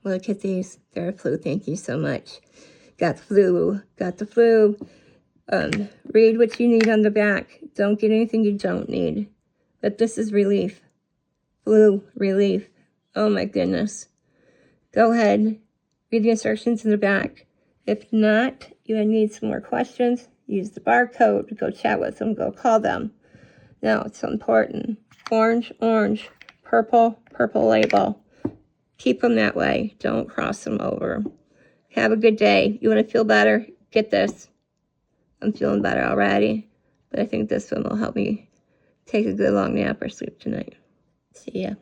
Look at these. THERAFLU, thank you so much. Got the flu. Got the flu. Read what you need on the back. Don't get anything you don't need. But this is relief. Flu relief. Oh my goodness. Go ahead. Read the instructions in the back. If not, you need some more questions, use the barcode. Go chat with them. Go call them. Now, it's so important. Orange, orange. Purple, purple label. Keep them that way. Don't cross them over. Have a good day. You want to feel better? Get this. I'm feeling better already, but I think this one will help me take a good long nap or sleep tonight. See ya.